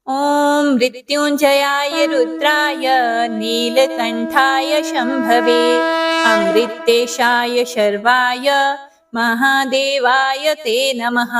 ॐ मृत्युञ्जयाय रुद्राय नीलकण्ठाय शम्भवे अमृतेशाय शर्वाय महादेवाय ते नमः।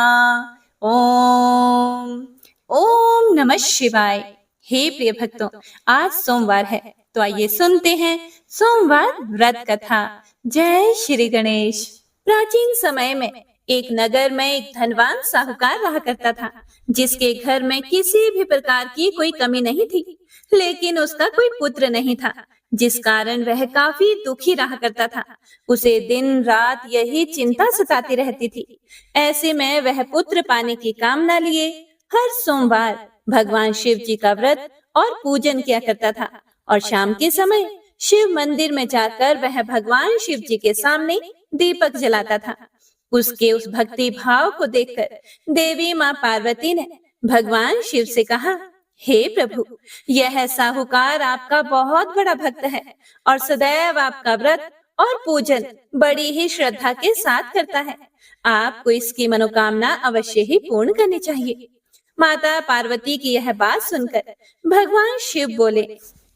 ओम नमः शिवाय। हे प्रिय भक्तों, आज सोमवार है, तो आइए सुनते हैं सोमवार व्रत कथा। जय श्री गणेश। प्राचीन समय में एक नगर में एक धनवान साहूकार रहा करता था, जिसके घर में किसी भी प्रकार की कोई कमी नहीं थी। लेकिन उसका कोई पुत्र नहीं था, जिस कारण वह काफी दुखी रहा करता था। उसे दिन रात यही चिंता सताती रहती थी। ऐसे में वह पुत्र पाने की कामना लिए हर सोमवार भगवान शिव जी का व्रत और पूजन किया करता था, और शाम के समय शिव मंदिर में जाकर वह भगवान शिव जी के सामने दीपक जलाता था। उसके उस भक्ति भाव को देखकर देवी माँ पार्वती ने भगवान शिव से कहा, हे प्रभु, यह साहूकार आपका बहुत बड़ा भक्त है और सदैव आपका व्रत और पूजन बड़ी ही श्रद्धा के साथ करता है। आपको इसकी मनोकामना अवश्य ही पूर्ण करनी चाहिए। माता पार्वती की यह बात सुनकर भगवान शिव बोले,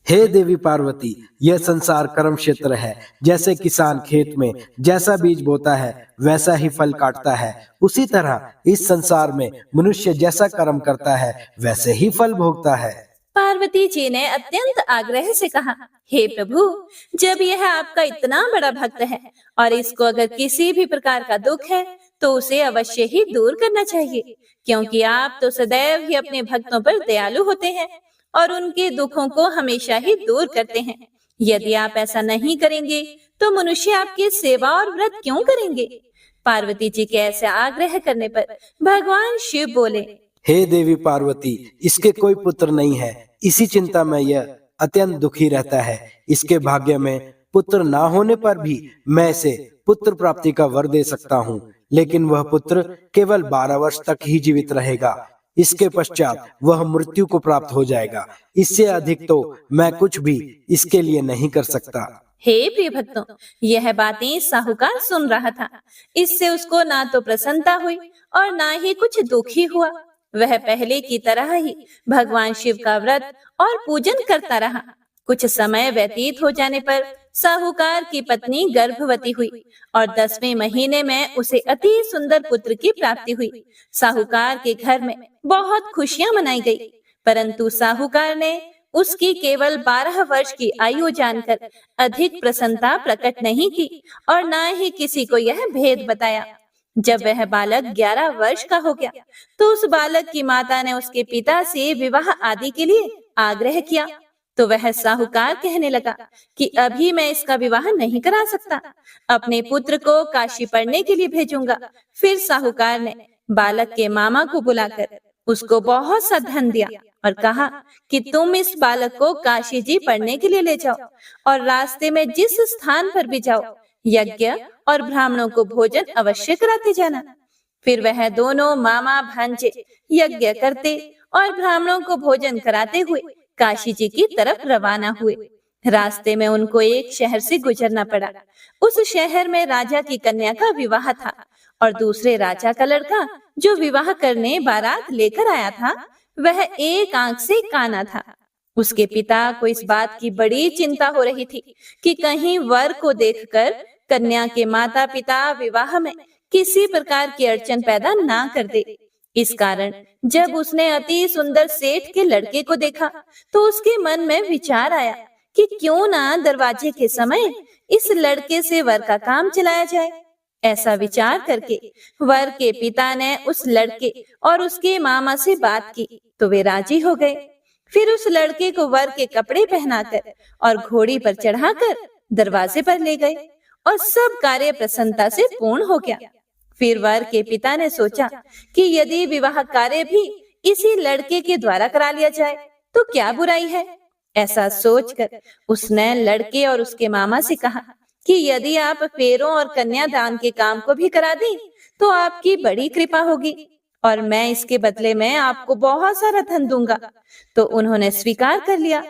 हे देवी पार्वती, यह संसार कर्म क्षेत्र है। जैसे किसान खेत में जैसा बीज बोता है वैसा ही फल काटता है, उसी तरह इस संसार में मनुष्य जैसा कर्म करता है वैसे ही फल भोगता है। पार्वती जी ने अत्यंत आग्रह से कहा, हे प्रभु, जब यह आपका इतना बड़ा भक्त है और इसको अगर किसी भी प्रकार का दुख है तो उसे अवश्य ही दूर करना चाहिए, क्योंकि आप तो सदैव ही अपने भक्तों पर दयालु होते हैं और उनके दुखों को हमेशा ही दूर करते हैं। यदि आप ऐसा नहीं करेंगे तो मनुष्य आपकी सेवा और व्रत क्यों करेंगे? पार्वती जी के ऐसे आग्रह करने पर भगवान शिव बोले, हे देवी पार्वती, इसके कोई पुत्र नहीं है, इसी चिंता में यह अत्यंत दुखी रहता है। इसके भाग्य में पुत्र ना होने पर भी मैं इसे पुत्र प्राप्ति का वर दे सकता हूँ, लेकिन वह पुत्र केवल 12 वर्ष तक ही जीवित रहेगा। इसके पश्चात वह मृत्यु को प्राप्त हो जाएगा। इससे अधिक तो मैं कुछ भी इसके लिए नहीं कर सकता। हे प्रिय भक्तों, यह बातें साहूकार सुन रहा था। इससे उसको ना तो प्रसन्नता हुई और ना ही कुछ दुखी हुआ। वह पहले की तरह ही भगवान शिव का व्रत और पूजन करता रहा। कुछ समय व्यतीत हो जाने पर साहूकार की पत्नी गर्भवती हुई और 10वें महीने में उसे अति सुंदर पुत्र की प्राप्ति हुई। साहूकार के घर में बहुत खुशियां मनाई गई, परंतु साहूकार ने उसकी केवल 12 वर्ष की आयु जानकर अधिक प्रसन्नता प्रकट नहीं की और न ही किसी को यह भेद बताया। जब वह बालक 11 वर्ष का हो गया तो उस बालक की माता ने उसके पिता से विवाह आदि के लिए आग्रह किया, तो वह साहूकार कहने लगा कि अभी मैं इसका विवाह नहीं करा सकता, अपने पुत्र को काशी पढ़ने के लिए भेजूंगा। फिर साहूकार ने बालक के मामा को बुलाकर उसको बहुत सा धन दिया और कहा कि तुम इस बालक को काशी जी पढ़ने के लिए ले जाओ और रास्ते में जिस स्थान पर भी जाओ यज्ञ और ब्राह्मणों को भोजन अवश्य कराते जाना। फिर वह दोनों मामा भांजे यज्ञ करते और ब्राह्मणों को भोजन कराते हुए काशी जी की तरफ रवाना हुए। रास्ते में उनको एक शहर से गुजरना पड़ा। उस शहर में राजा की कन्या का विवाह था और दूसरे राजा का लड़का जो विवाह करने बारात लेकर आया था वह एक आंख से काना था। उसके पिता को इस बात की बड़ी चिंता हो रही थी कि कहीं वर को देखकर कन्या के माता पिता विवाह में किसी प्रकार की अड़चन पैदा ना कर दे। इस कारण जब उसने अति सुंदर सेठ के लड़के को देखा तो उसके मन में विचार आया कि क्यों ना दरवाजे के समय इस लड़के से वर का काम चलाया जाए। ऐसा विचार करके वर के पिता ने उस लड़के और उसके मामा से बात की तो वे राजी हो गए। फिर उस लड़के को वर के कपड़े पहनाकर और घोड़ी पर चढ़ाकर दरवाजे पर ले गए और सब कार्य प्रसन्नता से पूर्ण हो गया। फिर वर के पिता ने सोचा कि यदि विवाह कार्य भी इसी लड़के के द्वारा करा लिया जाए तो क्या बुराई है। ऐसा सोचकर उसने लड़के और उसके मामा से कहा कि यदि आप फेरों और कन्यादान के काम को भी करा दें तो आपकी बड़ी कृपा होगी और मैं इसके बदले में आपको बहुत सारा धन दूंगा। तो उन्होंने स्वीकार कर लिया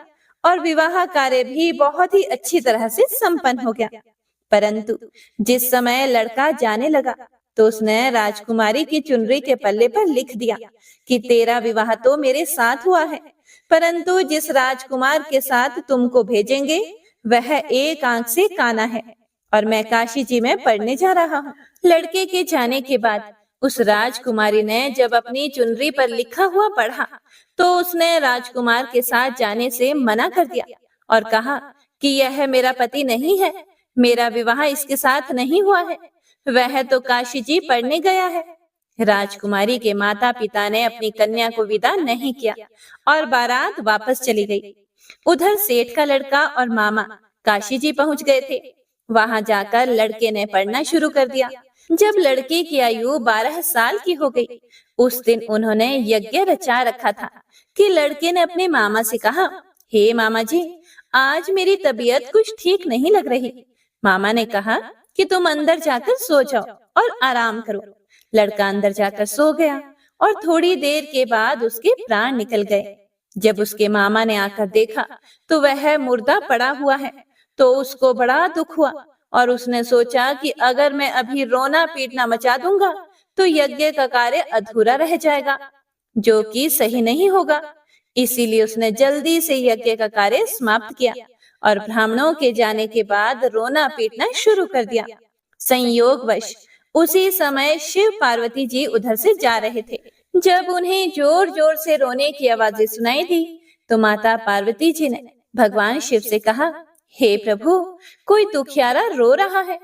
और विवाह कार्य भी बहुत ही अच्छी तरह से संपन्न हो गया। परंतु जिस समय लड़का जाने लगा तो उसने राजकुमारी की चुनरी के पल्ले पर लिख दिया कि तेरा विवाह तो मेरे साथ हुआ है, परंतु जिस राजकुमार के साथ तुमको भेजेंगे वह एक आंख से काना है और मैं काशी जी में पढ़ने जा रहा हूँ। लड़के के जाने के बाद उस राजकुमारी ने जब अपनी चुनरी पर लिखा हुआ पढ़ा तो उसने राजकुमार के साथ जाने से मना कर दिया और कहा कि यह मेरा पति नहीं है, मेरा विवाह इसके साथ नहीं हुआ है, वह तो काशी जी पढ़ने गया है। राजकुमारी के माता पिता ने अपनी कन्या को विदा नहीं किया और बारात वापस चली गई। उधर सेठ का लड़का और मामा काशी जी पहुंच गए थे। वहां जाकर लड़के ने पढ़ना शुरू कर दिया। जब लड़के की आयु 12 साल की हो गई, उस दिन उन्होंने यज्ञ रचा रखा था कि लड़के ने अपने मामा से कहा, हे मामा जी, आज मेरी तबीयत कुछ ठीक नहीं लग रही। मामा ने कहा कि तुम अंदर जाकर सो जाओ और आराम करो। लड़का अंदर जाकर सो गया और थोड़ी देर के बाद उसके प्राण निकल गए। जब उसके मामा ने आकर देखा तो वह मुर्दा पड़ा हुआ है, तो उसको बड़ा दुख हुआ और उसने सोचा कि अगर मैं अभी रोना पीटना मचा दूंगा तो यज्ञ का कार्य अधूरा रह जाएगा, जो कि सही नहीं होगा। इसीलिए उसने जल्दी से यज्ञ का कार्य समाप्त किया और ब्राह्मणों के जाने के बाद रोना पीटना शुरू कर दिया। संयोगवश उसी समय शिव पार्वती जी उधर से जा रहे थे। जब उन्हें जोर जोर से रोने की आवाजें सुनाई दी तो माता पार्वती जी ने भगवान शिव से कहा, हे प्रभु, कोई दुखियारा रो रहा है,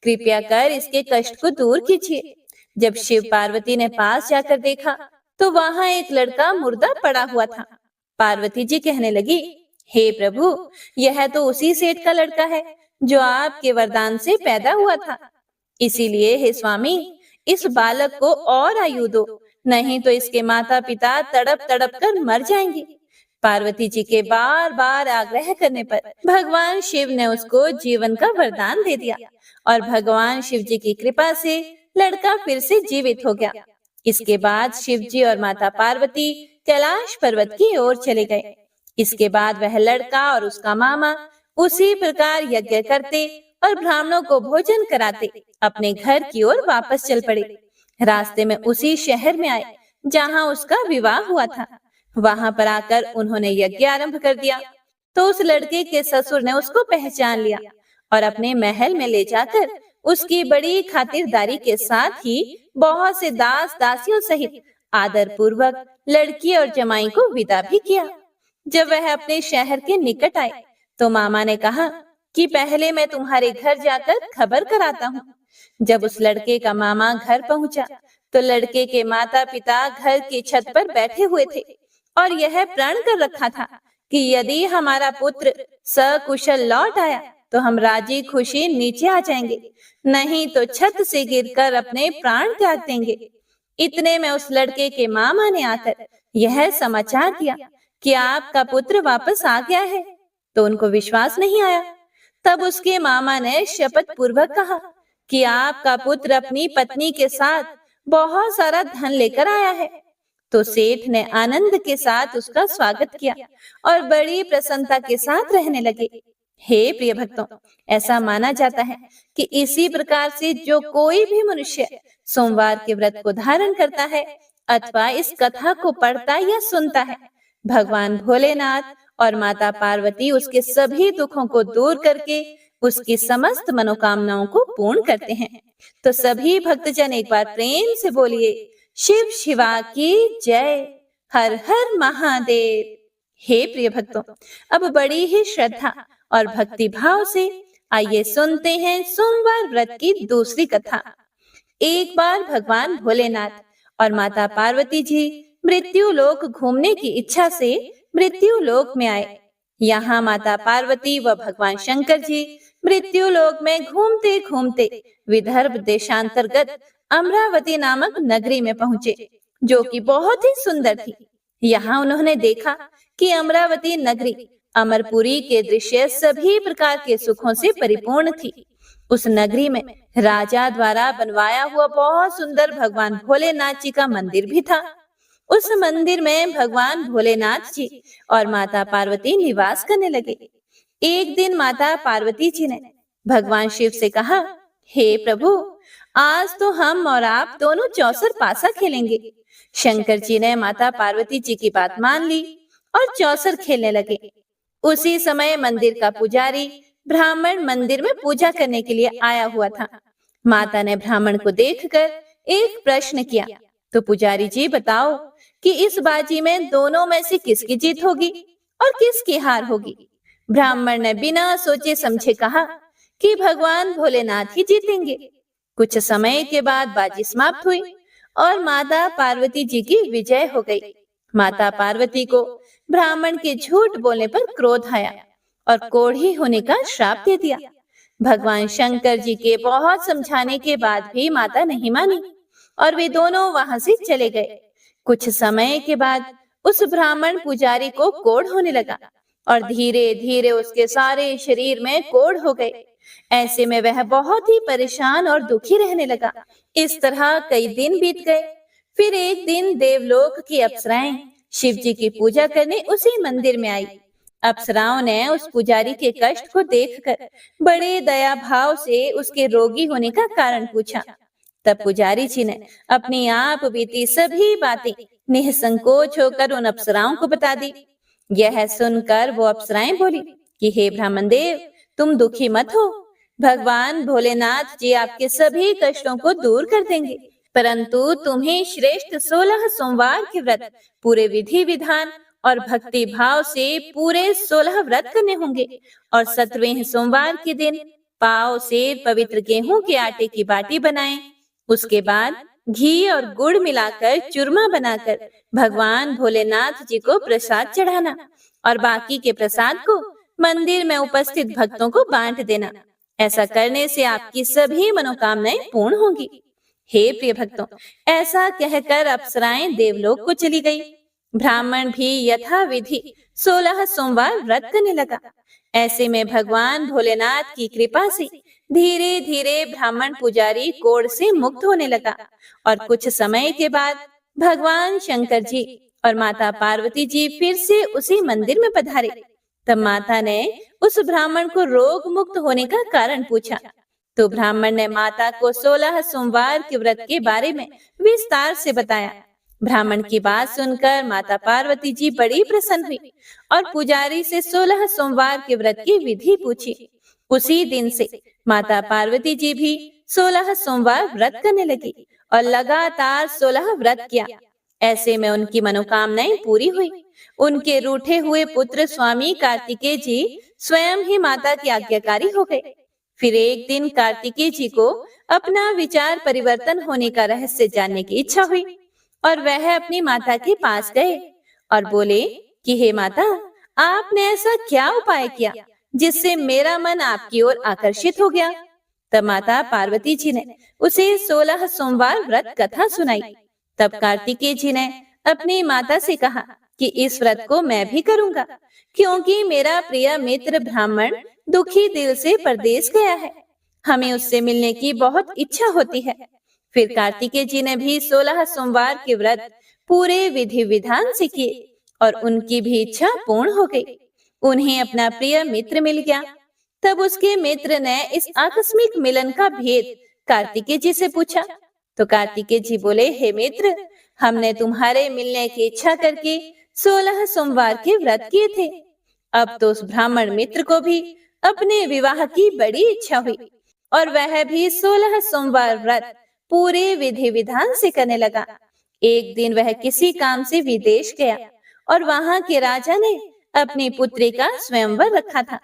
कृपया कर इसके कष्ट को दूर कीजिए। जब शिव पार्वती ने पास जाकर देखा तो वहां एक लड़का मुर्दा पड़ा हुआ था। पार्वती जी कहने लगी, हे प्रभु, यह तो उसी सेठ का लड़का है जो आपके वरदान से पैदा हुआ था। इसीलिए हे स्वामी, इस बालक को और आयु दो, नहीं तो इसके माता पिता तड़प तड़प कर मर जाएंगे। पार्वती जी के बार बार आग्रह करने पर भगवान शिव ने उसको जीवन का वरदान दे दिया और भगवान शिव जी की कृपा से लड़का फिर से जीवित हो गया। इसके बाद शिव जी और माता पार्वती कैलाश पर्वत की ओर चले गए। इसके बाद वह लड़का और उसका मामा उसी प्रकार यज्ञ करते और ब्राह्मणों को भोजन कराते अपने घर की ओर वापस चल पड़े। रास्ते में उसी शहर में आए जहाँ उसका विवाह हुआ था। वहां पर आकर उन्होंने यज्ञ आरंभ कर दिया तो उस लड़के के ससुर ने उसको पहचान लिया और अपने महल में ले जाकर उसकी बड़ी खातिरदारी के साथ ही बहुत से दास दासियों सहित आदर पूर्वक लड़की और जमाई को विदा भी किया। जब वह अपने शहर के निकट आए तो मामा ने कहा कि पहले मैं तुम्हारे घर जाकर खबर कराता हूँ। जब उस लड़के का मामा घर पहुंचा तो लड़के के माता पिता घर की छत पर बैठे हुए थे और यह प्रण कर रखा था कि यदि हमारा पुत्र सकुशल लौट आया तो हम राजी खुशी नीचे आ जाएंगे, नहीं तो छत से गिरकर अपने प्राण त्याग देंगे। इतने में उस लड़के के मामा ने आकर यह समाचार दिया कि आपका पुत्र वापस आ गया है, तो उनको विश्वास नहीं आया। तब उसके मामा ने शपथ पूर्वक कहा कि आपका पुत्र अपनी पत्नी के साथ बहुत सारा धन लेकर आया है। तो सेठ ने आनंद के साथ उसका स्वागत किया और बड़ी प्रसन्नता के साथ रहने लगे। हे प्रिय भक्तों, ऐसा माना जाता है कि इसी प्रकार से जो कोई भी मनुष्य सोमवार के व्रत को धारण करता है अथवा इस कथा को पढ़ता या सुनता है, भगवान भोलेनाथ और माता पार्वती उसके सभी दुखों को दूर करके उसकी समस्त मनोकामनाओं को पूर्ण करते हैं। तो सभी भक्तजन एक बार प्रेम से बोलिए, शिव शिवा की जय, हर हर महादेव। हे प्रिय भक्तों, अब बड़ी ही श्रद्धा और भक्ति भाव से आइए सुनते हैं सोमवार व्रत की दूसरी कथा। एक बार भगवान भोलेनाथ और माता पार्वती जी मृत्यु लोक घूमने की इच्छा से मृत्यु लोक में आए। यहाँ माता पार्वती व भगवान शंकर जी मृत्यु लोक में घूमते घूमते विदर्भ देशांतर्गत अमरावती नामक नगरी में पहुँचे, जो कि बहुत ही सुंदर थी। यहाँ उन्होंने देखा कि अमरावती नगरी अमरपुरी के दृश्य सभी प्रकार के सुखों से परिपूर्ण थी। उस नगरी में राजा द्वारा बनवाया हुआ बहुत सुंदर भगवान भोलेनाथ जी का मंदिर भी था। उस मंदिर में भगवान भोलेनाथ जी और माता पार्वती निवास करने लगे। एक दिन माता पार्वती जी ने भगवान शिव से कहा, हे प्रभु, आज तो हम और आप दोनों चौसर पासा खेलेंगे। शंकर जी ने माता पार्वती जी की बात मान ली और चौसर खेलने लगे। उसी समय मंदिर का पुजारी ब्राह्मण मंदिर में पूजा करने के लिए आया हुआ था। माता ने ब्राह्मण को देखकर एक प्रश्न किया, तो पुजारी जी बताओ कि इस बाजी में दोनों में से किसकी जीत होगी और किसकी हार होगी। ब्राह्मण ने बिना सोचे समझे कहा कि भगवान भोलेनाथ ही जीतेंगे। कुछ समय के बाद बाजी समाप्त हुई और माता पार्वती जी की विजय हो गई। माता पार्वती को ब्राह्मण के झूठ बोलने पर क्रोध आया और कोढ़ी होने का श्राप दे दिया। भगवान शंकर जी के बहुत समझाने के बाद भी माता नहीं मानी और वे दोनों वहां से चले गए। कुछ समय के बाद उस ब्राह्मण पुजारी को कोढ़ होने लगा और धीरे धीरे उसके सारे शरीर में कोढ़ हो गए। ऐसे में वह बहुत ही परेशान और दुखी रहने लगा। इस तरह कई दिन बीत गए। फिर एक दिन देवलोक की अप्सराएं शिव जी की पूजा करने उसी मंदिर में आई। अप्सराओं ने उस पुजारी के कष्ट को देखकर बड़े दया भाव से उसके रोगी होने का कारण पूछा। तब पुजारी जी ने अपनी आप बीती सभी बातें निसंकोच होकर उन अप्सराओं को बता दी। यह सुनकर वो अप्सराएं बोली कि हे ब्राह्मण देव, तुम दुखी मत हो। भगवान भोलेनाथ जी आपके सभी कष्टों को दूर कर देंगे, परंतु तुम्हें श्रेष्ठ 16 सोमवार के व्रत पूरे विधि विधान और भक्ति भाव से पूरे 16 व्रत करने होंगे और 17वें सोमवार के दिन पाव से पवित्र गेहूं के आटे की बाटी बनाएं। उसके बाद घी और गुड़ मिलाकर चूरमा बनाकर भगवान भोलेनाथ जी को प्रसाद चढ़ाना और बाकी के प्रसाद को मंदिर में उपस्थित भक्तों को बांट देना। ऐसा करने से आपकी सभी मनोकामनाएं पूर्ण होंगी। हे प्रिय भक्तों, ऐसा कहकर अप्सराएं देवलोक को चली गई। ब्राह्मण भी यथाविधि 16 सोमवार व्रत करने लगा। ऐसे में भगवान भोलेनाथ की कृपा से धीरे धीरे ब्राह्मण पुजारी कोढ़ से मुक्त होने लगा और कुछ समय के बाद भगवान शंकर जी और माता पार्वती जी फिर से उसी मंदिर में पधारे। तब माता ने उस ब्राह्मण को रोग मुक्त होने का कारण पूछा, तो ब्राह्मण ने माता को 16 सोमवार के व्रत के बारे में विस्तार से बताया। ब्राह्मण की बात सुनकर माता पार्वती जी बड़ी प्रसन्न हुई और पुजारी से 16 सोमवार के व्रत की विधि पूछी। उसी दिन से माता पार्वती जी भी 16 सोमवार व्रत करने लगी और लगातार 16 व्रत किया। ऐसे में उनकी मनोकामनाएं पूरी हुई। उनके रूठे हुए पुत्र स्वामी कार्तिकेय जी स्वयं ही माता की आज्ञाकारी हो गए। फिर एक दिन कार्तिकेय जी को अपना विचार परिवर्तन होने का रहस्य जानने की इच्छा हुई और वह अपनी माता के पास गए और बोले कि हे माता, आपने ऐसा क्या उपाय किया जिससे मेरा मन आपकी ओर आकर्षित हो गया। तब माता पार्वती जी ने उसे 16 सोमवार व्रत कथा सुनाई। तब कार्तिकेय जी ने अपनी माता से कहा कि इस व्रत को मैं भी करूंगा, क्योंकि मेरा प्रिय मित्र ब्राह्मण दुखी दिल से परदेश गया है। हमें उससे मिलने की बहुत इच्छा होती है। फिर कार्तिकेय जी ने भी 16 सोमवार के व्रत पूरे विधि विधान से किए और उनकी भी इच्छा पूर्ण हो गई। उन्हें अपना प्रिय मित्र मिल गया। तब उसके मित्र ने इस आकस्मिक मिलन का भेद कार्तिकेय जी से पूछा। तो कार्तिकेय जी बोले, हे मित्र, हमने तुम्हारे मिलने की इच्छा करके 16 सोमवार के व्रत किए थे। अब तो उस ब्राह्मण मित्र को भी अपने विवाह की बड़ी इच्छा हुई और वह भी 16 सोमवार व्रत पूरे विधि विधान से करने लगा। एक दिन वह किसी काम से विदेश गया और वहां के राजा ने अपनी पुत्री का स्वयंवर रखा था।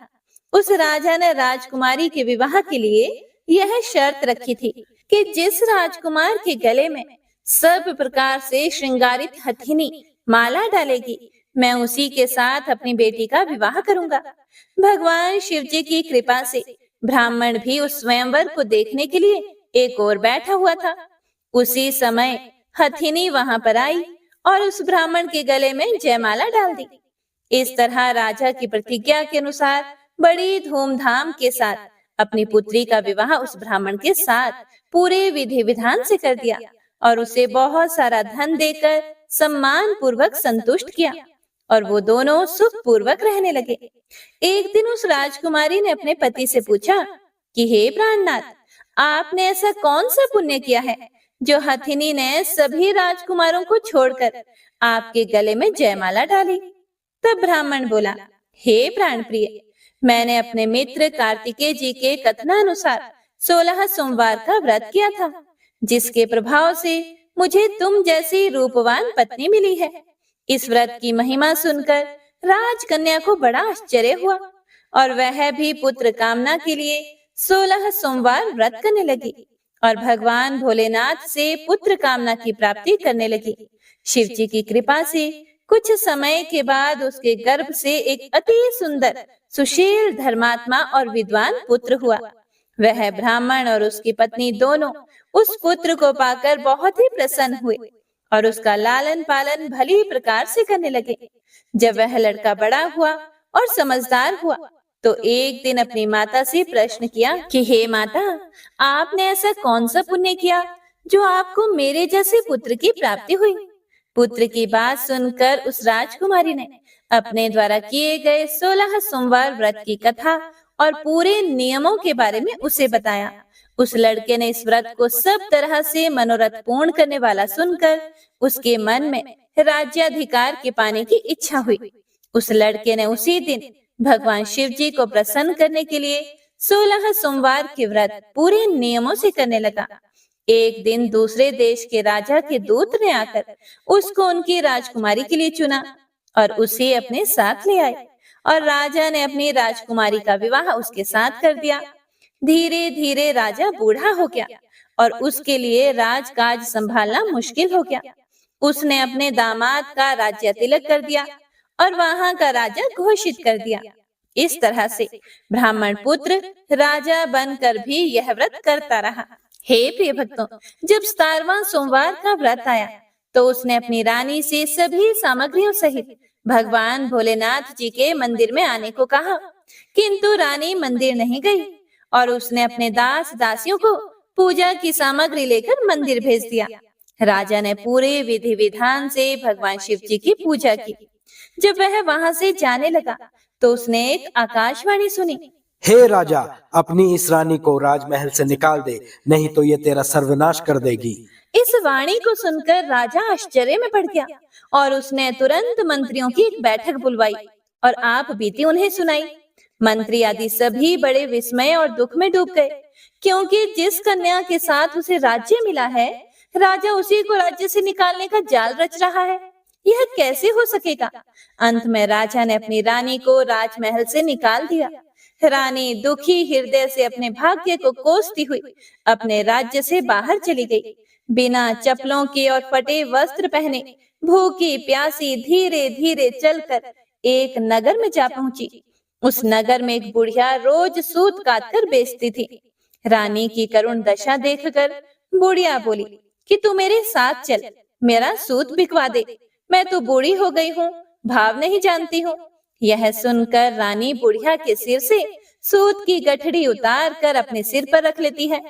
उस राजा ने राजकुमारी के विवाह के लिए यह शर्त रखी थी कि जिस राजकुमार के गले में सब प्रकार से श्रृंगारित हथिनी माला डालेगी, मैं उसी के साथ अपनी बेटी का विवाह करूंगा। भगवान शिव जी की कृपा से ब्राह्मण भी उस स्वयंवर को देखने के लिए एक और बैठा हुआ था। उसी समय हथिनी वहां पर आई और उस ब्राह्मण के गले में जयमाला डाल दी। इस तरह राजा की प्रतिज्ञा के अनुसार बड़ी धूमधाम के साथ अपनी पुत्री का विवाह उस ब्राह्मण के साथ पूरे विधि विधान से कर दिया और उसे बहुत सारा धन देकर सम्मान पूर्वक संतुष्ट किया और वो दोनों सुख पूर्वक रहने लगे। एक दिन उस राजकुमारी ने अपने पति से पूछा कि हे प्राणनाथ, आपने ऐसा कौन सा पुण्य किया है जो हथिनी ने सभी राजकुमारों को छोड़कर आपके गले में जयमाला डाली? तब ब्राह्मण बोला, हे प्राण प्रिय, मैंने अपने मित्र कार्तिकेय जी के कथनानुसार 16 सोमवार का व्रत किया था, जिसके प्रभाव से मुझे तुम जैसी रूपवान पत्नी मिली है। इस व्रत की महिमा सुनकर राजकन्या को बड़ा आश्चर्य हुआ और वह भी पुत्र कामना के लिए 16 सोमवार व्रत करने लगी और भगवान भोलेनाथ से पुत्र कामना की प्राप्ति करने लगी। शिव जी की कृपा से कुछ समय के बाद उसके गर्भ से एक अति सुंदर, सुशील, धर्मात्मा और विद्वान पुत्र हुआ। वह ब्राह्मण और उसकी पत्नी दोनों उस पुत्र को पाकर बहुत ही प्रसन्न हुए और उसका लालन पालन भली प्रकार से करने लगे। जब वह लड़का बड़ा हुआ और समझदार हुआ तो एक दिन अपनी माता से प्रश्न किया कि हे माता, आपने ऐसा कौन सा पुण्य किया जो आपको मेरे जैसे पुत्र की प्राप्ति हुई? पुत्र की बात सुनकर उस राजकुमारी ने अपने द्वारा किए गए 16 सोमवार व्रत की कथा और पूरे नियमों के बारे में उसे बताया। उस लड़के ने इस व्रत को सब तरह से मनोरथ पूर्ण करने वाला सुनकर उसके मन में राज्याधिकार के पाने की इच्छा हुई। उस लड़के ने उसी दिन भगवान शिव जी को प्रसन्न करने के लिए 16 सोमवार के व्रत पूरे नियमों से करने लगा। एक दिन दूसरे देश के राजा के दूत ने आकर उसको उनकी राजकुमारी के लिए चुना और उसे अपने साथ ले आए और राजा ने अपनी राजकुमारी का विवाह उसके साथ कर दिया। धीरे धीरे राजा बूढ़ा हो गया और उसके लिए राजकाज संभालना मुश्किल हो गया। उसने अपने दामाद का राज्य तिलक कर दिया और वहां का राजा घोषित कर दिया। इस तरह से ब्राह्मण पुत्र राजा बनकर भी यह व्रत करता रहा। हे प्रिय भक्तों, जब 17वां सोमवार का व्रत आया तो उसने अपनी रानी से सभी सामग्रियों सहित भगवान भोलेनाथ जी के मंदिर में आने को कहा, किंतु रानी मंदिर नहीं गई और उसने अपने दास दासियों को पूजा की सामग्री लेकर मंदिर भेज दिया। राजा ने पूरे विधि विधान से भगवान शिव जी की पूजा की। जब वह वहां से जाने लगा तो उसने एक आकाशवाणी सुनी, हे राजा, अपनी इस रानी को राजमहल से निकाल दे, नहीं तो ये तेरा सर्वनाश कर देगी। इस वाणी को सुनकर राजा आश्चर्य में पड़ गया और उसने तुरंत मंत्रियों की एक बैठक बुलवाई और आप बीती उन्हें सुनाई। मंत्री आदि सभी बड़े विस्मय और दुख में डूब गए, क्योंकि जिस कन्या के साथ उसे राज्य मिला है, राजा उसी को राज्य से निकालने का जाल रच रहा है। यह कैसे हो सकेगा? अंत में राजा ने अपनी रानी को राजमहल से निकाल दिया। रानी दुखी हृदय से अपने भाग्य को कोसती हुई अपने राज्य से बाहर चली गई। बिना चप्पलों के और फटे वस्त्र पहने भूखी प्यासी धीरे धीरे चलकर एक नगर में जा पहुंची। उस नगर में एक बुढ़िया रोज सूत काट कर बेचती थी। रानी की करुण दशा देखकर बुढ़िया बोली कि तू मेरे साथ चल, मेरा सूत बिकवा दे। मैं तो बूढ़ी हो गई हूँ, भाव नहीं जानती हूँ। यह सुनकर रानी बुढ़िया के सिर से सूत की गठड़ी उतार कर अपने सिर पर रख लेती है।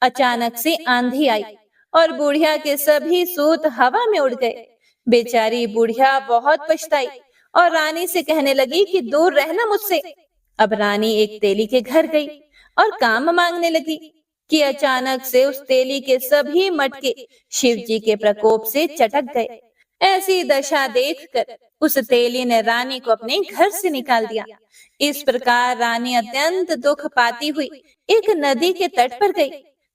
अचानक से आंधी आई और बुढ़िया के सभी सूत हवा में उड़ गए। बेचारी बुढ़िया बहुत पछताई और रानी से कहने लगी कि दूर रहना मुझसे। अब रानी एक तेली के घर गई और काम मांगने लगी कि अचानक से उस तेली के सभी मटके शिव जी के प्रकोप से चटक गए। ऐसी दशा देखकर उस तेली ने रानी को अपने घर से निकाल दिया। इस प्रकार रानी अत्यंत दुख पाती हुई एक नदी के तट पर गई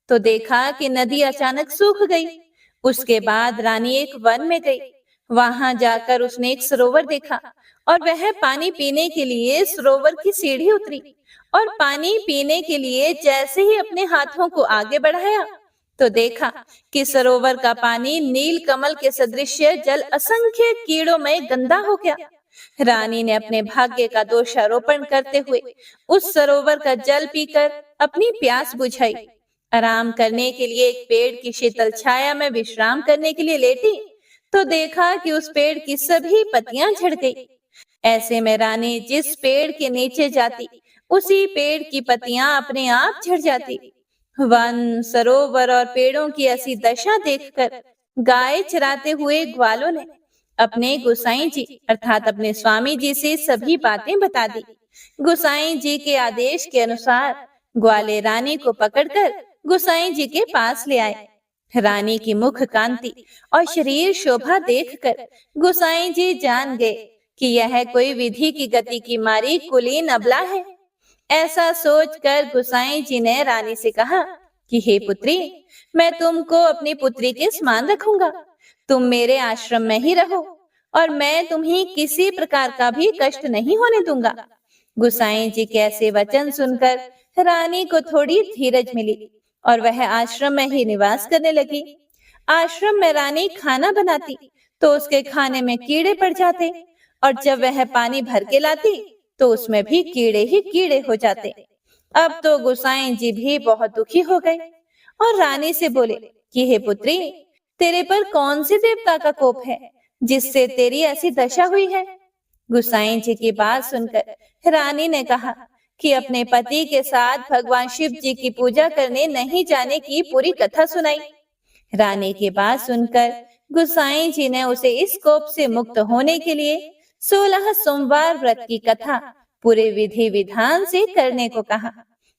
तो देखा कि नदी अचानक सूख गई। उसके बाद रानी एक वन में गई। वहां जाकर उसने एक सरोवर देखा और वह पानी पीने के लिए सरोवर की सीढ़ी उतरी और पानी पीने के लिए जैसे ही अपने हाथों को आगे बढ़ाया तो देखा कि सरोवर का पानी नील कमल के सदृश जल असंख्य कीड़ों में गंदा हो गया। रानी ने अपने भाग्य का दोषारोपण करते हुए उस सरोवर का जल पीकर अपनी प्यास बुझाई। आराम करने के लिए एक पेड़ की शीतल छाया में विश्राम करने के लिए लेटी तो देखा कि उस पेड़ की सभी पत्तियां झड़ गई। ऐसे में रानी जिस पेड़ के नीचे जाती उसी पेड़ की पत्तियां अपने आप झड़ जाती। वन, सरोवर और पेड़ों की ऐसी दशा देखकर गाय चराते हुए ग्वालों ने अपने गोसाई जी अर्थात अपने स्वामी जी से सभी बातें बता दी। गोसाई जी के आदेश के अनुसार ग्वाले रानी को पकड़कर गोसाई जी के पास ले आए। रानी की मुख कांति और शरीर शोभा देखकर गोसाई जी जान गए कि यह कोई विधि की गति की मारी कुलीन अबला है। ऐसा सोचकर गोसाई जी ने रानी से कहा कि हे पुत्री, मैं तुमको अपनी पुत्री के समान रखूंगा। तुम मेरे आश्रम में ही रहो और मैं तुम्हें किसी प्रकार का भी कष्ट नहीं होने दूंगा। गोसाई जी के ऐसे वचन सुनकर रानी को थोड़ी धीरज मिली और वह आश्रम में ही निवास करने लगी। आश्रम में रानी खाना बनाती तो उसके खाने में कीड़े पड़ जाते और जब वह पानी भर के लाती तो उसमें भी कीड़े ही कीड़े हो जाते। अब तो गोसाई जी भी बहुत दुखी हो गए और रानी से बोले कि हे पुत्री, तेरे पर कौन से देवता का कोप है जिससे तेरी ऐसी दशा हुई है? गोसाई जी की बात सुनकर रानी ने कहा कि अपने पति के साथ भगवान शिव जी की पूजा करने नहीं जाने की पूरी कथा सुनाई। रानी की बात सुनकर गोसाई जी ने उसे इस कोप से मुक्त होने के लिए 16 सोमवार व्रत की कथा पूरे विधि विधान से करने को कहा।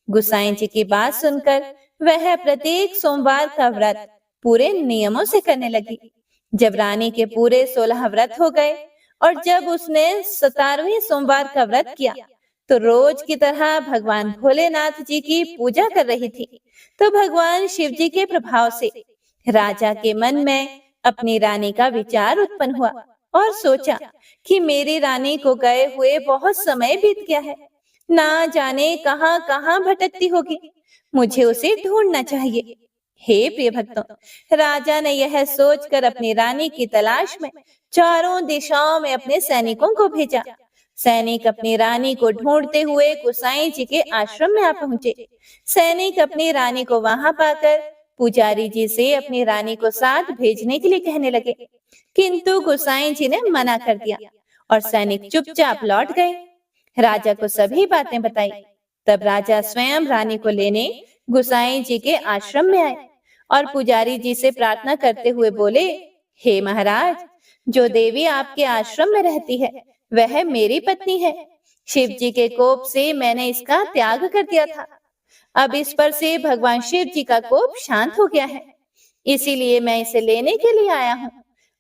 गोसाई जी की बात सुनकर वह प्रत्येक सोमवार का व्रत पूरे नियमों से करने लगी। जब रानी के पूरे 16 व्रत हो गए और जब उसने 17वें सोमवार का व्रत किया तो रोज की तरह भगवान भोलेनाथ जी की पूजा कर रही थी, तो भगवान शिव जी के प्रभाव से राजा के मन में अपनी रानी का विचार उत्पन्न हुआ और सोचा कि मेरी रानी को गए हुए बहुत समय बीत गया है, ना जाने कहां कहां भटकती होगी, मुझे उसे ढूंढना चाहिए। हे प्रिय भक्तों, राजा ने यह सोचकर अपनी रानी की तलाश में चारों दिशाओं में अपने सैनिकों को भेजा। सैनिक अपनी रानी को ढूंढते हुए गोसाई जी के आश्रम में आ पहुंचे। सैनिक अपनी रानी को वहां पाकर पुजारी जी से अपनी रानी को साथ भेजने के लिए कहने लगे, किंतु गोसाई जी ने मना कर दिया और सैनिक चुपचाप लौट गए। राजा को सभी बातें बताई। तब राजा स्वयं रानी को लेने गोसाई जी के आश्रम में आए और पुजारी जी से प्रार्थना करते हुए बोले, हे महाराज, जो देवी आपके आश्रम में रहती है वह मेरी पत्नी है। शिव जी के कोप से मैंने इसका त्याग कर दिया था। अब इस पर से भगवान शिव जी का कोप शांत हो गया है, इसीलिए मैं इसे लेने के लिए आया हूँ।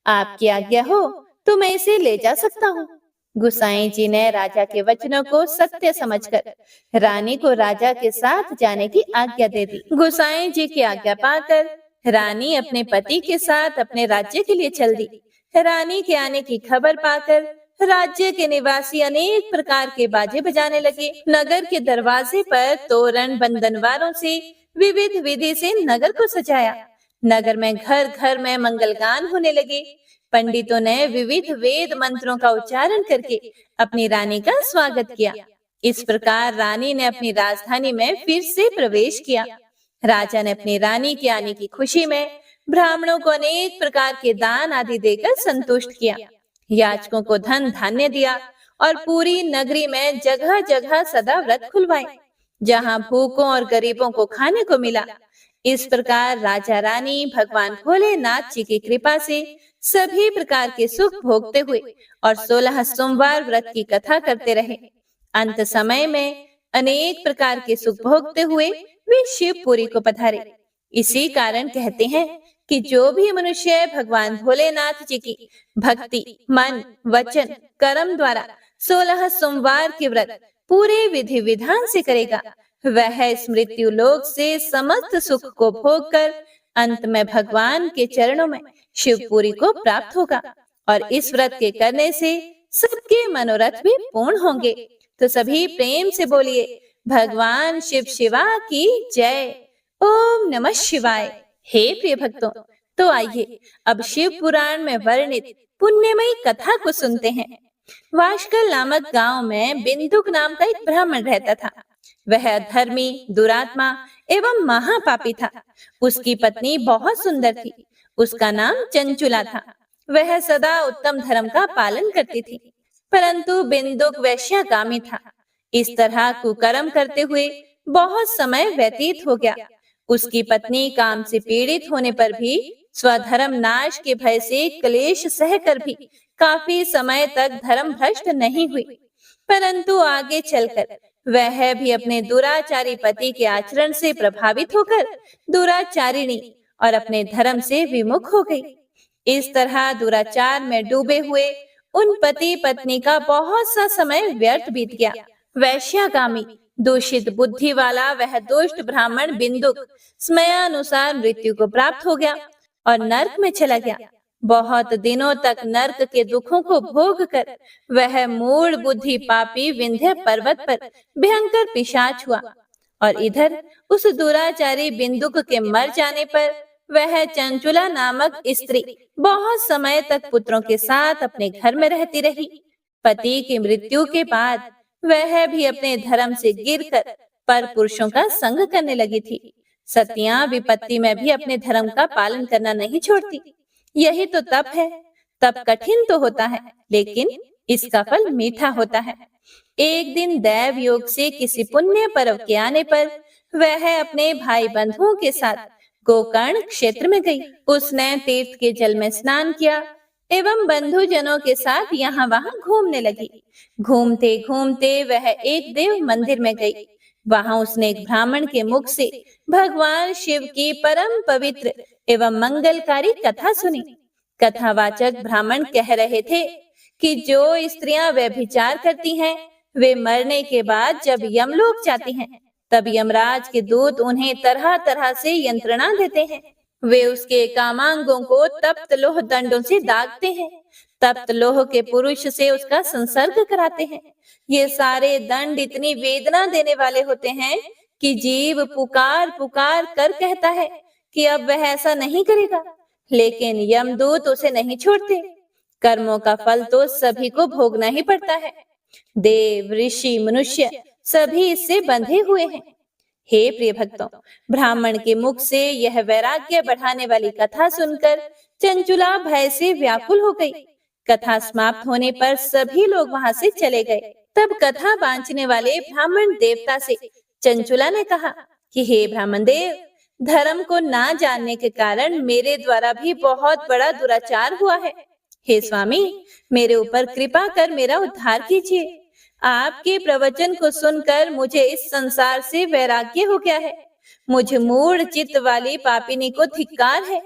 आपकी आज्ञा हो तो मैं इसे ले जा सकता हूँ। गोसाई जी ने राजा के वचनों को सत्य समझकर रानी को राजा के साथ जाने की आज्ञा दे दी। गोसाई जी की आज्ञा पाकर रानी अपने पति के साथ अपने राज्य के लिए चल दी। रानी के आने की खबर पाकर राज्य के निवासी अनेक प्रकार के बाजे बजाने लगे। नगर के दरवाजे पर तोरण बंधनवारों से विविध विधि से नगर को सजाया। नगर में घर घर में मंगलगान होने लगे। पंडितों ने विविध वेद मंत्रों का उच्चारण करके अपनी रानी का स्वागत किया। इस प्रकार रानी ने अपनी राजधानी में फिर से प्रवेश किया। राजा ने अपनी रानी के आने की खुशी में ब्राह्मणों को अनेक प्रकार के दान आदि देकर संतुष्ट किया। याचकों को धन धान्य दिया और पूरी नगरी में जगह जगह सदा व्रत खुलवाए, जहां भूखों और गरीबों को खाने को मिला। इस प्रकार राजा रानी भगवान भोलेनाथ जी की कृपा से सभी प्रकार के सुख भोगते हुए और 16 सोमवार व्रत की कथा करते रहे। अंत समय में अनेक प्रकार के सुख भोगते हुए वे शिवपुरी को पधारे। इसी कारण कहते हैं कि जो भी मनुष्य भगवान भोलेनाथ जी की भक्ति मन वचन कर्म द्वारा 16 सोमवार के व्रत पूरे विधि विधान से करेगा, वह इस मृत्यु लोक से समस्त सुख को भोगकर अंत में भगवान के चरणों में शिवपुरी को प्राप्त होगा और इस व्रत के करने से सबके मनोरथ भी पूर्ण होंगे। तो सभी प्रेम से बोलिए, भगवान शिव शिवा की जय। ओम नमः शिवाय। हे प्रिय भक्तों, तो आइए अब शिव पुराण में वर्णित पुण्यमयी कथा को सुनते हैं। वाशकल नामक गांव में बिंदुक नाम का एक ब्राह्मण रहता था। वह धर्मी, दुरात्मा एवं महापापी था। उसकी पत्नी बहुत सुंदर थी। उसका नाम चंचुला था। वह सदा उत्तम धर्म का पालन करती थी, परंतु बिंदुक वैश्यागामी था। इस तरह कुकर्म करते हुए बहुत समय व्यतीत हो गया। उसकी पत्नी काम से पीड़ित होने पर भी स्वधर्म नाश के भय से क्लेश सहकर भी काफी समय तक धर्म भ्रष्ट नहीं हुई, परंतु आगे चलकर वह भी अपने दुराचारी पति के आचरण से प्रभावित होकर दुराचारिणी और अपने धर्म से विमुख हो गई। इस तरह दुराचार में डूबे हुए उन पति पत्नी का बहुत सा समय व्यर्थ बीत गया। वैश्यागामी दूषित बुद्धि वाला वह दुष्ट ब्राह्मण बिंदुक समयानुसार मृत्यु को प्राप्त हो गया और नरक में चला गया। बहुत दिनों तक नरक के दुखों को भोग कर वह मूढ़ बुद्धि पापी विंध्य पर्वत पर भयंकर पिशाच हुआ और इधर उस दुराचारी बिंदुक के मर जाने पर वह चंचुला नामक स्त्री बहुत समय तक पुत्रों के साथ अपने घर में रहती रही। पति की मृत्यु के बाद वह भी अपने धर्म से गिरकर पर पुरुषों का संग करने लगी थी। सतियां विपत्ति में भी अपने धर्म का पालन करना नहीं छोड़ती। यही तो तप है। तप कठिन तो होता है, लेकिन इसका फल मीठा होता है। एक दिन दैव योग से किसी पुण्य पर्व के आने पर वह अपने भाई बंधुओं के साथ गोकर्ण क्षेत्र में गई। उसने तीर्थ के जल में स्नान किया एवं बंधु जनों के साथ यहाँ वहाँ घूमने लगी। घूमते घूमते वह एक देव मंदिर में गई। वहाँ उसने एक ब्राह्मण के मुख से भगवान शिव की परम पवित्र एवं मंगलकारी कथा सुनी। कथावाचक ब्राह्मण कह रहे थे कि जो स्त्रियां व्यभिचार करती हैं, वे मरने के बाद जब यमलोक जाती हैं, तब यमराज के दूत उन्हें तरह तरह से यंत्रणा देते हैं। वे उसके कामांगों को तप्त लोह दंडों से दागते हैं। तप्त लोह के पुरुष से उसका संसर्ग कराते हैं। ये सारे दंड इतनी वेदना देने वाले होते हैं कि जीव पुकार पुकार कर कहता है कि अब वह ऐसा नहीं करेगा, लेकिन यमदूत उसे नहीं छोड़ते। कर्मों का फल तो सभी को भोगना ही पड़ता है। देव, ऋषि, मनुष्य सभी इससे बंधे हुए हैं। हे प्रिय भक्तों, ब्राह्मण के मुख से यह वैराग्य बढ़ाने वाली कथा सुनकर चंचुला भय से व्याकुल हो गई। कथा समाप्त होने पर सभी लोग वहां से चले गए। तब कथा बांचने वाले ब्राह्मण देवता से चंचुला ने कहा कि हे ब्राह्मण देव, धर्म को ना जानने के कारण मेरे द्वारा भी बहुत बड़ा दुराचार हुआ है। हे स्वामी, मेरे ऊपर कृपा कर मेरा उद्धार कीजिए। आपके प्रवचन को सुनकर मुझे इस संसार से वैराग्य हो गया है। मुझ मूढ़ चित्त वाली पापिनी को धिक्कार है।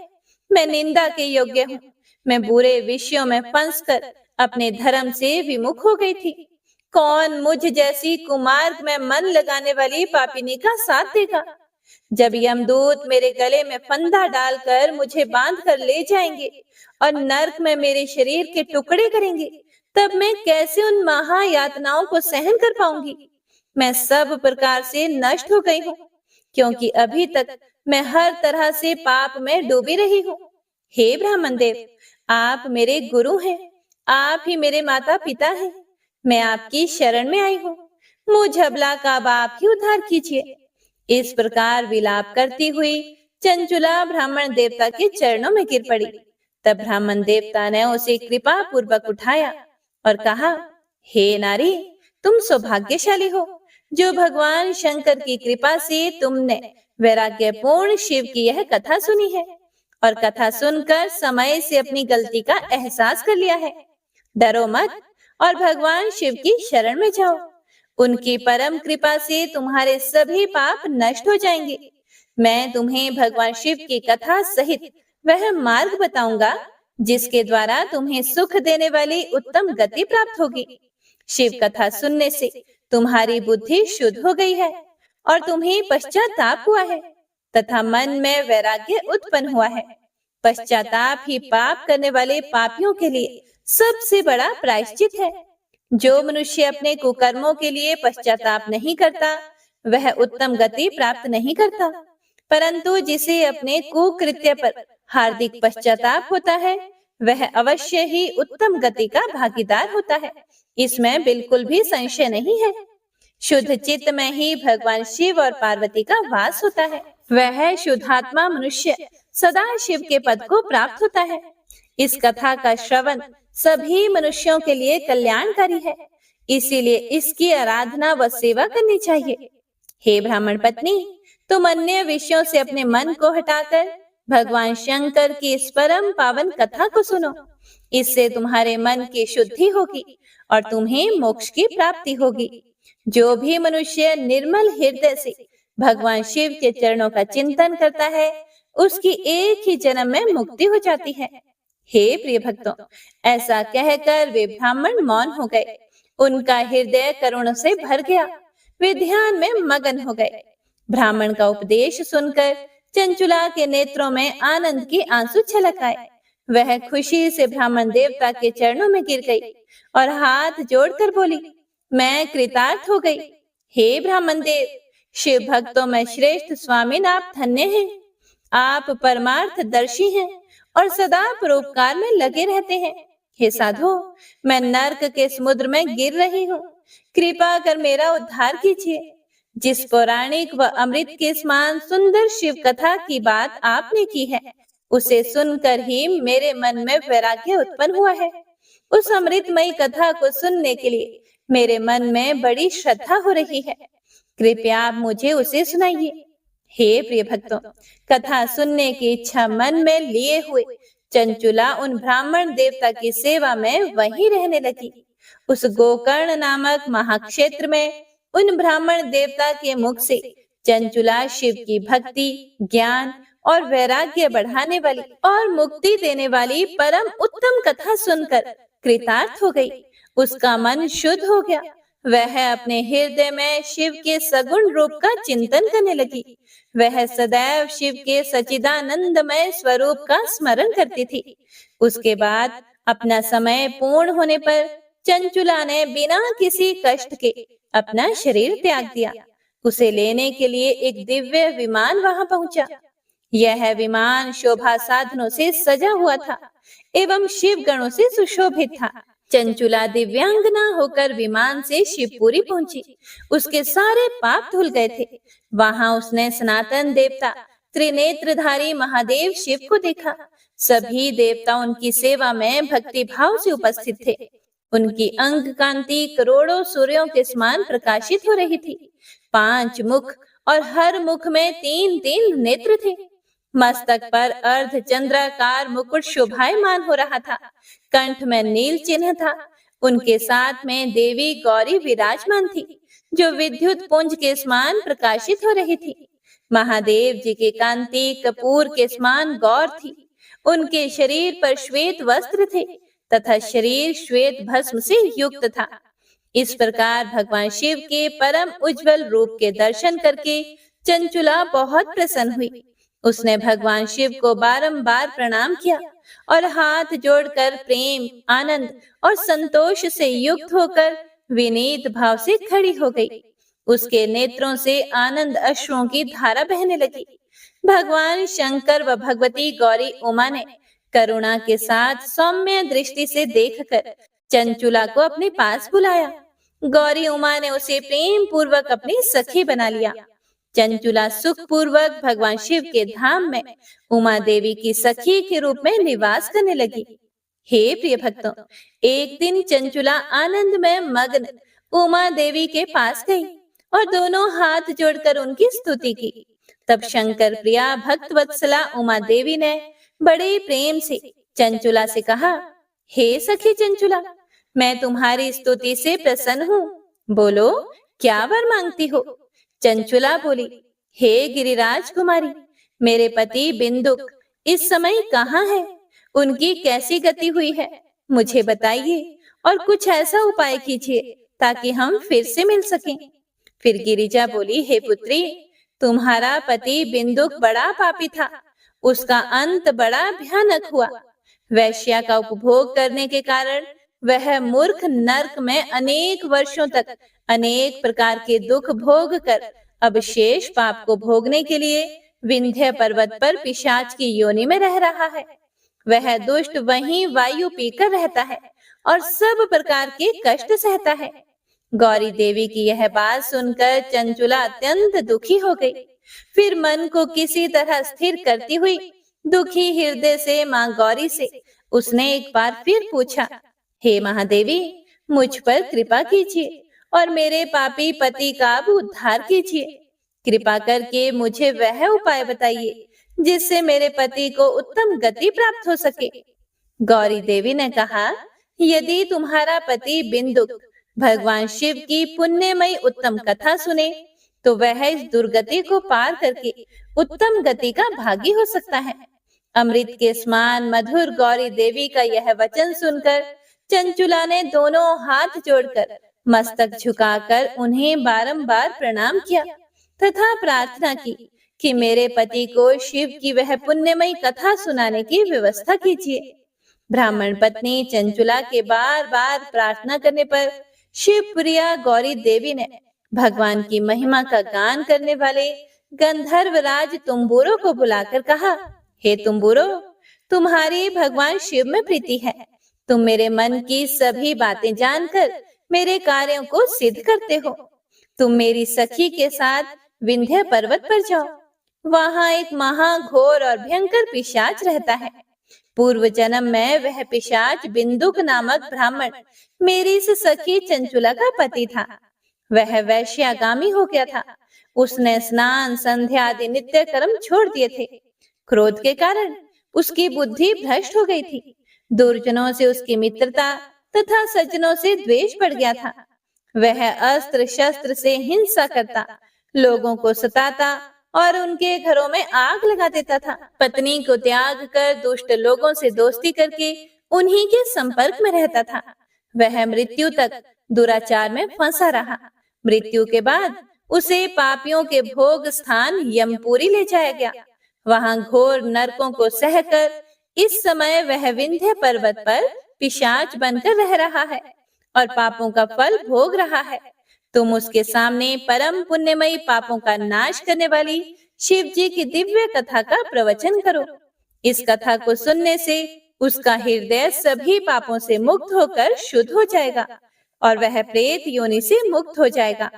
मैं निंदा के योग्य हूँ। मैं बुरे विषयों में फंसकर अपने धर्म से विमुख हो गई थी। कौन मुझ जैसी कुमार्ग में मन लगाने वाली पापिनी का साथ देगा? जब यमदूत मेरे गले में फंदा डालकर मुझे बांध कर ले जाएंगे और नरक में मेरे शरीर के टुकड़े करेंगे, तब मैं कैसे उन महायातनाओं को सहन कर पाऊंगी? मैं सब प्रकार से नष्ट हो गई हूँ, क्योंकि अभी तक मैं हर तरह से पाप में डूबी रही हूँ। हे ब्राह्मण देव, आप मेरे गुरु हैं। आप ही मेरे माता पिता हैं। मैं आपकी शरण में आई हूँ। मुझ अबला का आप ही उद्धार कीजिए। इस प्रकार विलाप करती हुई चंचुला ब्राह्मण देवता के चरणों में गिर पड़ी। तब ब्राह्मण देवता ने उसे कृपा पूर्वक उठाया और कहा, हे नारी, तुम सौभाग्यशाली हो जो भगवान शंकर की कृपा से तुमने वैराग्यपूर्ण शिव की यह कथा सुनी है और कथा सुनकर समय से अपनी गलती का एहसास कर लिया है। डरो मत और भगवान शिव की शरण में जाओ। उनकी परम कृपा से तुम्हारे सभी पाप नष्ट हो जाएंगे। मैं तुम्हें भगवान शिव की कथा सहित वह मार्ग बताऊंगा जिसके द्वारा तुम्हें सुख देने वाली उत्तम गति प्राप्त होगी। शिव कथा सुनने से तुम्हारी बुद्धि शुद्ध हो गई है और तुम्हें पश्चाताप हुआ है तथा मन में वैराग्य उत्पन्न हुआ है। पश्चाताप ही पाप करने वाले पापियों के लिए सबसे बड़ा प्रायश्चित है। जो मनुष्य अपने कुकर्मों के लिए पश्चाताप नहीं करता, वह उत्तम गति प्राप्त नहीं करता, परंतु जिसे अपने कुकृत्य पर हार्दिक पश्चाताप होता है, वह अवश्य ही उत्तम गति का भागीदार होता है। इसमें बिल्कुल भी संशय नहीं है। शुद्ध चित्त में ही भगवान शिव और पार्वती का वास होता है। वह शुद्धात्मा मनुष्य सदा शिव के पद को प्राप्त होता है। इस कथा का श्रवण सभी मनुष्यों के लिए कल्याणकारी है, इसीलिए इसकी आराधना व सेवा करनी चाहिए। हे ब्राह्मण पत्नी, तुम अन्य विषयों से अपने मन को हटाकर भगवान शंकर की इस परम पावन कथा को सुनो। इससे तुम्हारे मन की शुद्धि होगी और तुम्हें मोक्ष की प्राप्ति होगी। जो भी मनुष्य निर्मल हृदय से भगवान शिव के चरणों का चिंतन करता है, उसकी एक ही जन्म में मुक्ति हो जाती है। हे प्रिय भक्तों, ऐसा कहकर वे ब्राह्मण मौन हो गए। उनका हृदय करुणा से भर गया। वे ध्यान में मगन हो गए। ब्राह्मण का उपदेश सुनकर चंचुला के नेत्रों में आनंद के आंसू छलक आए। वह खुशी से ब्राह्मण देवता के चरणों में गिर गई और हाथ जोड़कर बोली, मैं कृतार्थ हो गई। हे ब्राह्मण देव, शिव भक्तों में श्रेष्ठ स्वामी, आप धन्य हैं। आप परमार्थ दर्शी हैं और सदा परोपकार में लगे रहते हैं। हे साधु, मैं नर्क के समुद्र में गिर रही हूँ, कृपा कर मेरा उद्धार कीजिए। जिस पौराणिक व अमृत के समान सुंदर शिव कथा की बात आपने की है, उसे सुनकर ही मेरे मन में वैराग्य उत्पन्न हुआ है। उस अमृतमयी कथा को सुनने के लिए मेरे मन में बड़ी श्रद्धा हो रही है। कृपया आप मुझे उसे सुनाइए। हे प्रिय भक्तों, कथा सुनने की इच्छा मन में लिए हुए चंचुला उन ब्राह्मण देवता की सेवा में वहीं रहने लगी। उस गोकर्ण नामक महाक्षेत्र में उन ब्राह्मण देवता के मुख से चंचुला शिव की भक्ति, ज्ञान और वैराग्य बढ़ाने वाली और मुक्ति देने वाली परम उत्तम कथा सुनकर कृतार्थ हो गई। उसका मन शुद्ध हो गया। वह अपने हृदय में शिव के सगुण रूप का चिंतन करने लगी। वह सदैव शिव के सच्चिदानंदमय स्वरूप का स्मरण करती थी। उसके बाद अपना समय पूर्ण होने पर चंचुला ने बिना किसी कष्ट के अपना शरीर त्याग दिया। उसे लेने के लिए एक दिव्य विमान वहां पहुंचा। यह विमान शोभा साधनों से सजा हुआ था एवं शिव गणों से सुशोभित था। चंचुला दिव्यांगना होकर विमान से शिवपुरी पहुंची। उसके सारे पाप धुल गए थे। वहां उसने सनातन देवता त्रिनेत्रधारी महादेव शिव को देखा। सभी देवता उनकी सेवा में भक्ति भाव से उपस्थित थे। उनकी अंग कांति करोड़ों सूर्यों के समान प्रकाशित हो रही थी। 5 मुख और हर मुख में 3-3 नेत्र थे। मस्तक पर अर्ध चंद्राकार मुकुट शोभायमान हो रहा था। कंठ में नील चिन्ह था। उनके साथ में देवी गौरी विराजमान थी, जो विद्युत पुंज के समान प्रकाशित हो रही थी। महादेव जी की कांति कपूर के समान गौर थी। उनके शरीर पर श्वेत वस्त्र थे तथा शरीर श्वेत भस्म से युक्त था। इस प्रकार भगवान शिव के परम उज्जवल रूप के दर्शन करके चंचुला बहुत प्रसन्न हुई। उसने भगवान शिव को बारंबार प्रणाम किया और हाथ जोड़कर प्रेम, आनंद और संतोष से युक्त होकर विनीत भाव से खड़ी हो गई। उसके नेत्रों से आनंद अश्रुओं की धारा बहने लगी। भगवान शंकर व भगवती गौरी उमा ने करुणा के साथ सौम्य दृष्टि से देखकर चंचुला को अपने पास बुलाया। गौरी उमा ने उसे प्रेम पूर्वक अपनी सखी बना लिया। चंचुला सुख पूर्वक भगवान शिव के धाम में उमा देवी की सखी के रूप में निवास करने लगी। हे प्रिय भक्तों, एक दिन चंचुला आनंद में मग्न उमा देवी के पास गई और दोनों हाथ जोड़कर उनकी स्तुति की। तब शंकर प्रिया भक्त वत्सला उमा देवी ने बड़े प्रेम से चंचुला से कहा, हे सखी चंचुला, मैं तुम्हारी स्तुति से प्रसन्न हूँ। बोलो, क्या वर मांगती हो? चंचुला बोली, हे गिरिराज कुमारी, मेरे पति बिंदुक इस समय कहाँ है? उनकी कैसी गति हुई है? मुझे बताइए और कुछ ऐसा उपाय कीजिए ताकि हम फिर से मिल सकें। फिर गिरिजा बोली, हे पुत्री, तुम्हारा पति बिंदुक बड़ा पापी था। उसका अंत बड़ा भयानक हुआ। वैश्या का उपभोग करने के कारण वह मूर्ख नरक में अनेक वर्षों तक अनेक प्रकार के दुख भोग कर अब शेष पाप को भोगने के लिए विंध्य पर्वत पर पिशाच की योनि में रह रहा है। वह दुष्ट वहीं वायु पीकर रहता है और सब प्रकार के कष्ट सहता है। गौरी देवी की यह बात सुनकर चंचुला अत्यंत दुखी हो गई। फिर मन को किसी तरह स्थिर करती हुई दुखी हृदय से मां गौरी से उसने एक बार फिर पूछा, हे महादेवी, मुझ पर कृपा कीजिए और मेरे पापी पति का भी उद्धार कीजिए। कृपा करके मुझे वह उपाय बताइए जिससे मेरे पति को उत्तम गति प्राप्त हो सके। गौरी देवी ने कहा, यदि तुम्हारा पति बिंदुक भगवान शिव की पुण्यमयी उत्तम कथा सुने तो वह इस दुर्गति को पार करके उत्तम गति का भागी हो सकता है। अमृत के समान मधुर गौरी देवी का यह वचन सुनकर चंचुला ने दोनों हाथ जोड़कर मस्तक झुकाकर उन्हें बारंबार प्रणाम किया तथा प्रार्थना की कि मेरे पति को शिव की वह पुण्यमयी कथा सुनाने की व्यवस्था कीजिए। ब्राह्मण पत्नी चंचुला के बार बार प्रार्थना करने पर शिव प्रिया गौरी देवी ने भगवान की महिमा का गान करने वाले गंधर्वराज तुम्बुरो को बुलाकर कहा, हे तुम्बुरो, तुम्हारी भगवान शिव में प्रीति है। तुम मेरे मन की सभी बातें जानकर मेरे कार्यों को सिद्ध करते हो। तुम मेरी सखी के साथ विंध्य पर्वत पर जाओ। वहां एक महाघोर और भयंकर पिशाच रहता है। पूर्व जन्म में वह पिशाच बिंदुक नामक ब्राह्मण मेरी इस सखी चंचुला का पति था। वह वैश्यागामी हो गया था। उसने स्नान संध्या आदि नित्य कर्म छोड़ दिए थे। क्रोध के कारण उसकी बुद्धि भ्रष्ट हो गई थी। दुर्जनों से उसकी मित्रता तथा सज्जनों से द्वेष बढ़ गया था। वह अस्त्र शस्त्र से हिंसा करता, लोगों को सताता और उनके घरों में आग लगा देता था। पत्नी को त्याग कर दुष्ट लोगों से दोस्ती करके उन्हीं के संपर्क में रहता था। वह मृत्यु तक दुराचार में फंसा रहा। मृत्यु के बाद उसे पापियों के भोग स्थान यमपुरी ले जाया गया। वहां घोर नरकों को सहकर इस समय वह विंध्य पर्वत पर पिशाच बनकर रह रहा है और पापों का फल भोग रहा है। तुम उसके सामने परम पुण्यमयी पापों का नाश करने वाली शिव जी की दिव्य कथा का प्रवचन करो। इस कथा को सुनने से उसका हृदय सभी पापों से मुक्त होकर शुद्ध हो जाएगा और वह प्रेत योनि से मुक्त हो जाएगा।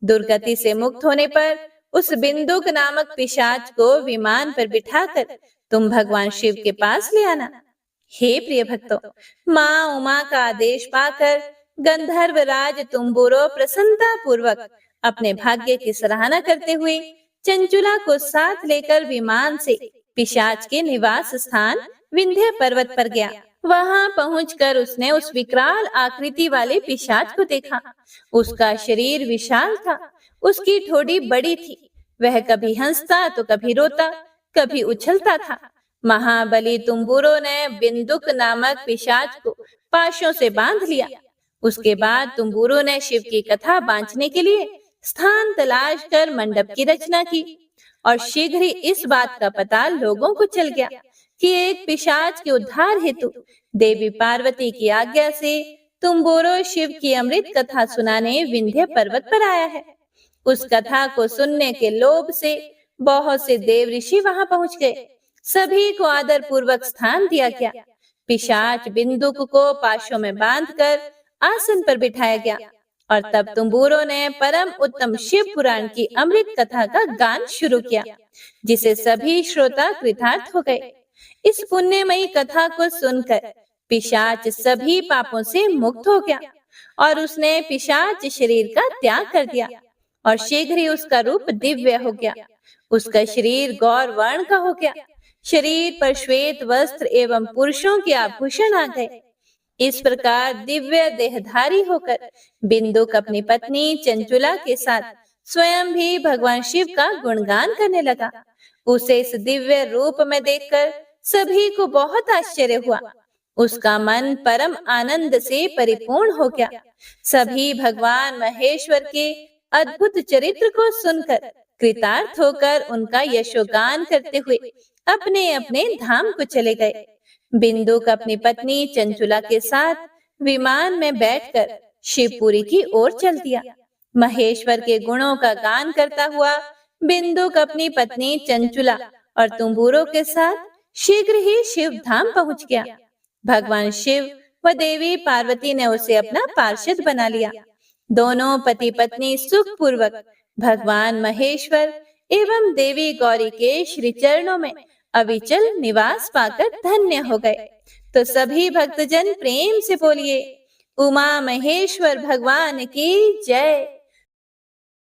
दुर्गति से मुक्त होने पर उस बिंदुक नामक पिशाच को विमान पर बिठाकर तुम भगवान शिव के पास ले आना। हे प्रिय भक्तों, माँ उमा का आदेश पाकर गंधर्वराज तुम्बुरो प्रसन्नता पूर्वक अपने भाग्य की सराहना करते हुए चंचुला को साथ लेकर विमान से पिशाच के निवास स्थान विंध्य पर्वत पर गया। वहां पहुंचकर उसने उस विकराल आकृति वाले पिशाच को देखा। उसका शरीर विशाल था, उसकी ठोड़ी बड़ी थी। वह कभी हंसता तो कभी रोता, कभी उछलता था। महाबली तुम्बुरो ने बिंदुक नामक पिशाच को पाशों से बांध लिया। उसके बाद तुम्बुरो ने शिव की कथा बांचने के लिए स्थान तलाश कर मंडप की रचना की और शीघ्र ही इस बात का पता लोगों को चल गया कि एक पिशाच के उद्धार हेतु देवी पार्वती की आज्ञा से तुम्बुरो शिव की अमृत कथा सुनाने विंध्य पर्वत पर आया है। उस कथा को सुनने के लोभ से बहुत से देव ऋषि वहां पहुंच गए। सभी को आदर पूर्वक स्थान दिया गया। पिशाच बिंदुक को पाशों में बांधकर आसन पर बिठाया गया और तब तुम्बुरो ने परम उत्तम शिव पुराण की अमृत कथा का गान शुरू किया, जिसे सभी श्रोता कृतार्थ हो गए। इस पुण्यमयी कथा को सुनकर पिशाच सभी पापों से मुक्त हो गया और उसने पिशाच शरीर का त्याग कर दिया और शीघ्र ही उसका रूप दिव्य हो गया। उसका शरीर गौर वर्ण का हो गया। शरीर पर श्वेत वस्त्र एवं पुरुषों के आभूषण आ गए। इस प्रकार दिव्य देहधारी होकर बिंदुक अपनी पत्नी चंचुला के साथ स्वयं भी भगवान शिव का गुणगान करने लगा। उसे इस दिव्य रूप में देखकर सभी को बहुत आश्चर्य हुआ। उसका मन परम आनंद से परिपूर्ण हो गया। सभी भगवान महेश्वर के अद्भुत चरित्र को सुनकर कृतार्थ होकर उनका यशोगान करते हुए अपने अपने धाम को चले गए। बिंदुक अपनी पत्नी चंचुला के साथ विमान में बैठकर शिवपुरी की ओर चल दिया। महेश्वर के गुणों का गान करता हुआ बिंदुक अपनी पत्नी चंचुला और तुम्बुरो के साथ शीघ्र ही शिव धाम पहुंच गया। भगवान शिव व देवी पार्वती ने उसे अपना पार्षद बना लिया। दोनों पति पत्नी सुख पूर्वक भगवान महेश्वर एवं देवी गौरी के श्री चरणों में अविचल निवास पाकर धन्य हो गए। तो सभी भक्तजन प्रेम से बोलिए, उमा महेश्वर भगवान की जय।